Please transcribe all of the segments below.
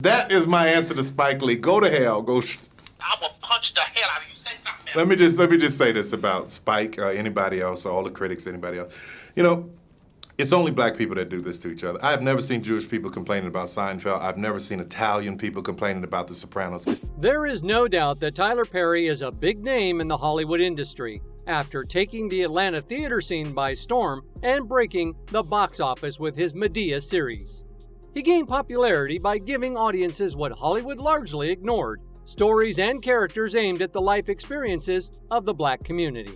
That is my answer to Spike Lee. Go to hell. I will punch the hell out of you. Say something else. Let me just say this about Spike, anybody else, all the critics, anybody else. You know, it's only black people that do this to each other. I have never seen Jewish people complaining about Seinfeld. I've never seen Italian people complaining about The Sopranos. There is no doubt that Tyler Perry is a big name in the Hollywood industry after taking the Atlanta theater scene by storm and breaking the box office with his Madea series. He gained popularity by giving audiences what Hollywood largely ignored: stories and characters aimed at the life experiences of the black community.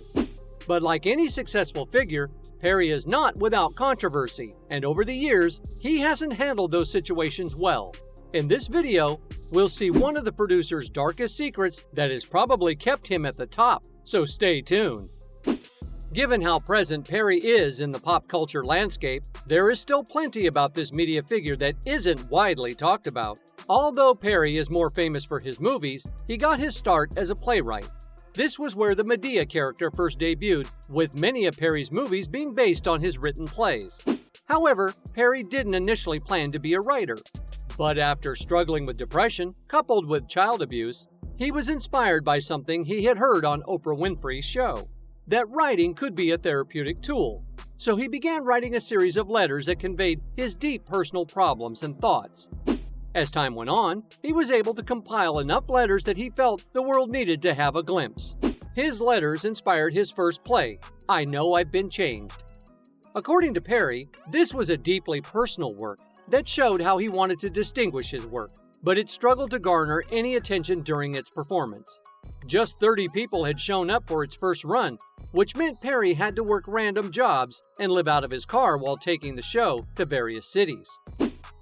But like any successful figure, Perry is not without controversy, and over the years, he hasn't handled those situations well. In this video, we'll see one of the producer's darkest secrets that has probably kept him at the top, so stay tuned. Given how present Perry is in the pop culture landscape, there is still plenty about this media figure that isn't widely talked about. Although Perry is more famous for his movies, he got his start as a playwright. This was where the Madea character first debuted, with many of Perry's movies being based on his written plays. However, Perry didn't initially plan to be a writer. But after struggling with depression, coupled with child abuse, he was inspired by something he had heard on Oprah Winfrey's show: that writing could be a therapeutic tool. So he began writing a series of letters that conveyed his deep personal problems and thoughts. As time went on, he was able to compile enough letters that he felt the world needed to have a glimpse. His letters inspired his first play, I Know I've Been Changed. According to Perry, this was a deeply personal work that showed how he wanted to distinguish his work, but it struggled to garner any attention during its performance. Just 30 people had shown up for its first run, which meant Perry had to work random jobs and live out of his car while taking the show to various cities.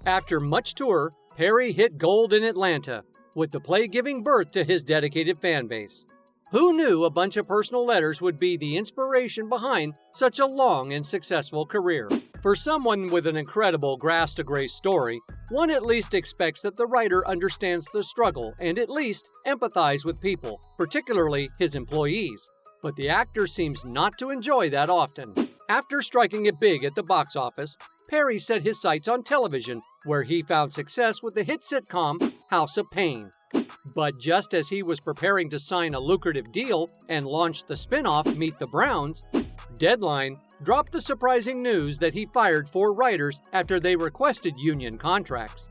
After much tour, Perry hit gold in Atlanta, with the play giving birth to his dedicated fan base. Who knew a bunch of personal letters would be the inspiration behind such a long and successful career? For someone with an incredible grass-to-grace story, one at least expects that the writer understands the struggle and at least empathize with people, particularly his employees. But the actor seems not to enjoy that often. After striking it big at the box office, Perry set his sights on television, where he found success with the hit sitcom House of Pain. But just as he was preparing to sign a lucrative deal and launch the spin-off Meet the Browns, Deadline dropped the surprising news that he fired 4 writers after they requested union contracts.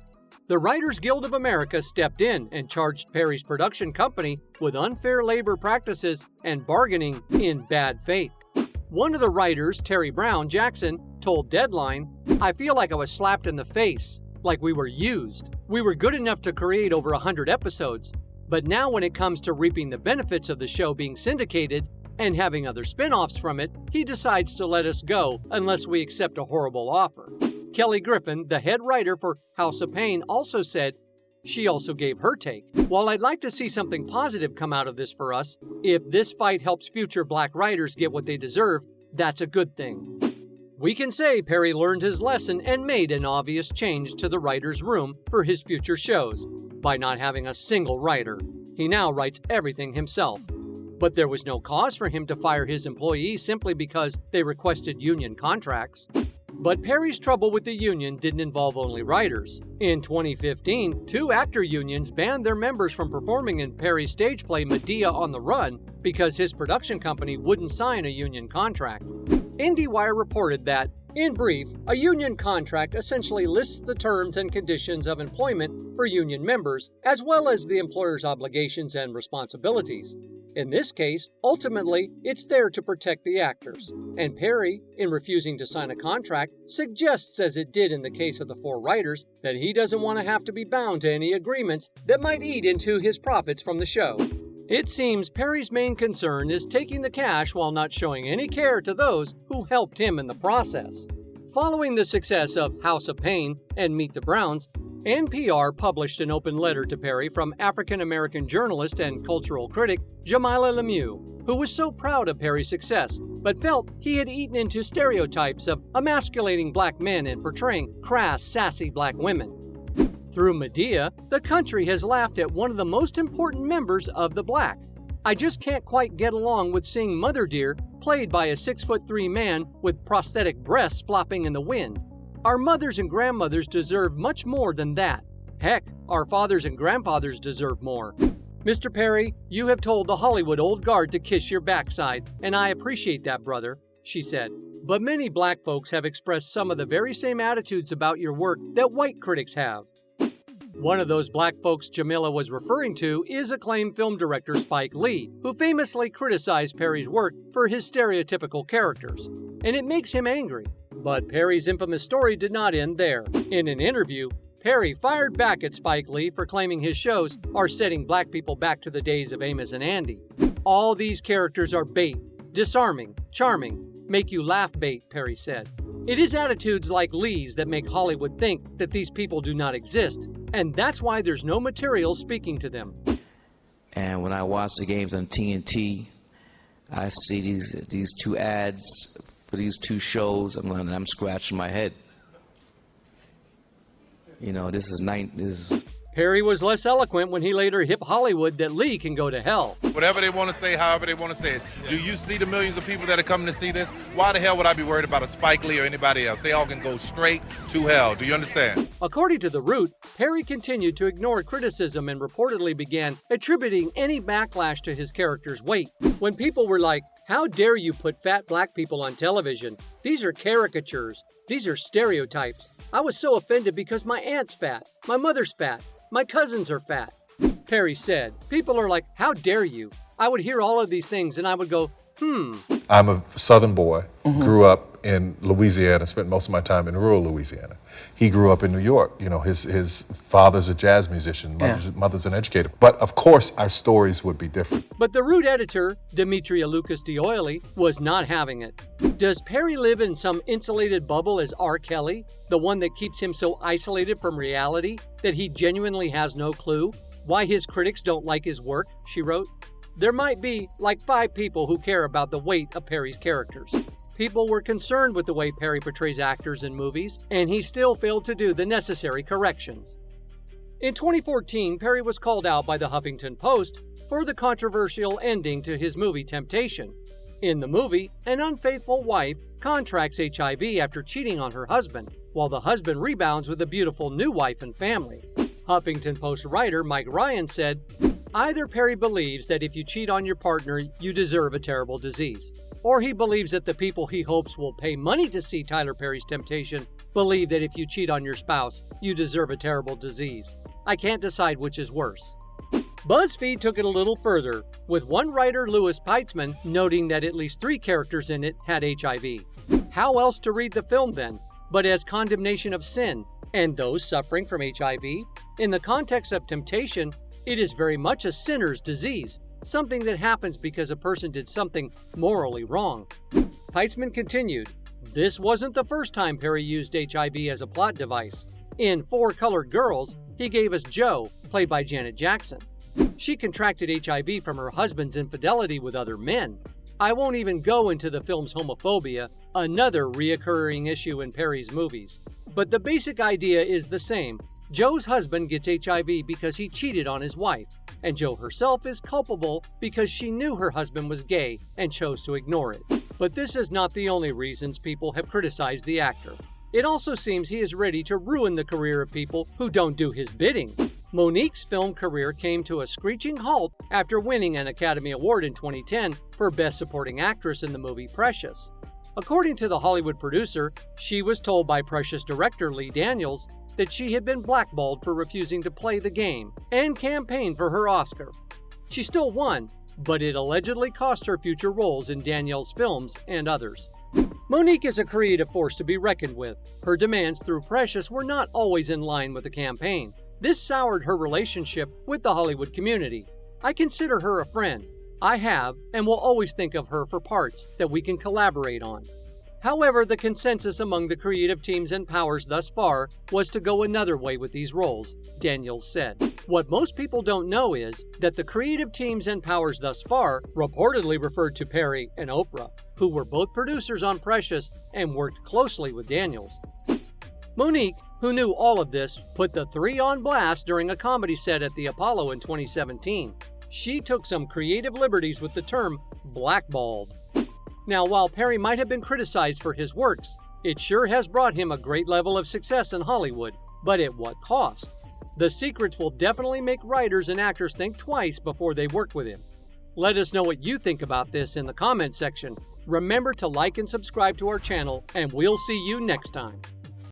The Writers Guild of America stepped in and charged Perry's production company with unfair labor practices and bargaining in bad faith. One of the writers, Terry Brown Jackson, told Deadline, I feel like I was slapped in the face, like we were used. We were good enough to create over 100 episodes, but now when it comes to reaping the benefits of the show being syndicated and having other spin-offs from it, he decides to let us go unless we accept a horrible offer. Kelly Griffin, the head writer for House of Pain, also said she also gave her take. While I'd like to see something positive come out of this for us, if this fight helps future black writers get what they deserve, that's a good thing. We can say Perry learned his lesson and made an obvious change to the writer's room for his future shows by not having a single writer. He now writes everything himself. But there was no cause for him to fire his employees simply because they requested union contracts. But Perry's trouble with the union didn't involve only writers. In 2015, 2 actor unions banned their members from performing in Perry's stage play Madea on the Run because his production company wouldn't sign a union contract. IndieWire reported that, in brief, a union contract essentially lists the terms and conditions of employment for union members, as well as the employer's obligations and responsibilities. In this case, ultimately, it's there to protect the actors. And Perry, in refusing to sign a contract, suggests, as it did in the case of the 4 writers, that he doesn't want to have to be bound to any agreements that might eat into his profits from the show. It seems Perry's main concern is taking the cash while not showing any care to those who helped him in the process. Following the success of House of Pain and Meet the Browns, NPR published an open letter to Perry from African-American journalist and cultural critic Jamilah Lemieux, who was so proud of Perry's success, but felt he had eaten into stereotypes of emasculating black men and portraying crass, sassy black women. Through Madea, the country has laughed at one of the most important members of the black. I just can't quite get along with seeing Mother Dear played by a 6'3" man with prosthetic breasts flopping in the wind. Our mothers and grandmothers deserve much more than that. Heck, our fathers and grandfathers deserve more. Mr. Perry, you have told the Hollywood old guard to kiss your backside, and I appreciate that, brother, she said. But many black folks have expressed some of the very same attitudes about your work that white critics have. One of those black folks Jamila was referring to is acclaimed film director Spike Lee, who famously criticized Perry's work for his stereotypical characters. And it makes him angry. But Perry's infamous story did not end there. In an interview, Perry fired back at Spike Lee for claiming his shows are setting black people back to the days of Amos and Andy. All these characters are bait, disarming, charming, make you laugh bait, Perry said. It is attitudes like Lee's that make Hollywood think that these people do not exist, and that's why there's no material speaking to them. And when I watch the games on TNT, I see these two ads for these two shows, I'm scratching my head. You know, this is Perry was less eloquent when he later hip Hollywood that Lee can go to hell. Whatever they want to say, however they want to say it. Do you see the millions of people that are coming to see this? Why the hell would I be worried about a Spike Lee or anybody else? They all can go straight to hell. Do you understand? According to The Root, Perry continued to ignore criticism and reportedly began attributing any backlash to his character's weight. When people were like, "How dare you put fat black people on television? These are caricatures. These are stereotypes." I was so offended because my aunt's fat, my mother's fat, my cousins are fat. Perry said, people are like, "How dare you?" I would hear all of these things and I would go, I'm a Southern boy, grew up in Louisiana, spent most of my time in rural Louisiana. He grew up in New York. You know, his father's a jazz musician, mother's an educator. But of course, our stories would be different. But the Root editor, Demetria Lucas D'Oily, was not having it. Does Perry live in some insulated bubble as R. Kelly, the one that keeps him so isolated from reality that he genuinely has no clue why his critics don't like his work, she wrote? There might be like 5 people who care about the weight of Perry's characters. People were concerned with the way Perry portrays actors in movies, and he still failed to do the necessary corrections. In 2014, Perry was called out by the Huffington Post for the controversial ending to his movie Temptation. In the movie, an unfaithful wife contracts HIV after cheating on her husband, while the husband rebounds with a beautiful new wife and family. Huffington Post writer Mike Ryan said, "Either Perry believes that if you cheat on your partner, you deserve a terrible disease, or he believes that the people he hopes will pay money to see Tyler Perry's Temptation believe that if you cheat on your spouse, you deserve a terrible disease. I can't decide which is worse." BuzzFeed took it a little further, with one writer, Louis Peitzman, noting that at least 3 characters in it had HIV. How else to read the film then, but as condemnation of sin and those suffering from HIV? In the context of temptation, it is very much a sinner's disease, something that happens because a person did something morally wrong. Peitzman continued, "This wasn't the first time Perry used HIV as a plot device. In 4 Colored Girls, he gave us Jo, played by Janet Jackson. She contracted HIV from her husband's infidelity with other men. I won't even go into the film's homophobia, another reoccurring issue in Perry's movies. But the basic idea is the same. Jo's husband gets HIV because he cheated on his wife, and Jo herself is culpable because she knew her husband was gay and chose to ignore it. But this is not the only reasons people have criticized the actor. It also seems he is ready to ruin the career of people who don't do his bidding. Monique's film career came to a screeching halt after winning an Academy Award in 2010 for Best Supporting Actress in the movie Precious. According to the Hollywood producer, she was told by Precious director Lee Daniels that she had been blackballed for refusing to play the game and campaign for her Oscar. She still won, but it allegedly cost her future roles in Daniels' films and others. Monique is a creative force to be reckoned with. Her demands through Precious were not always in line with the campaign. This soured her relationship with the Hollywood community. I consider her a friend. I have and will always think of her for parts that we can collaborate on. However, the consensus among the creative teams and powers thus far was to go another way with these roles, Daniels said. What most people don't know is that the creative teams and powers thus far reportedly referred to Perry and Oprah, who were both producers on Precious and worked closely with Daniels. Monique, who knew all of this, put the 3 on blast during a comedy set at the Apollo in 2017. She took some creative liberties with the term blackballed. Now, while Perry might have been criticized for his works, it sure has brought him a great level of success in Hollywood, but at what cost? The secrets will definitely make writers and actors think twice before they work with him. Let us know what you think about this in the comment section. Remember to like and subscribe to our channel, and we'll see you next time.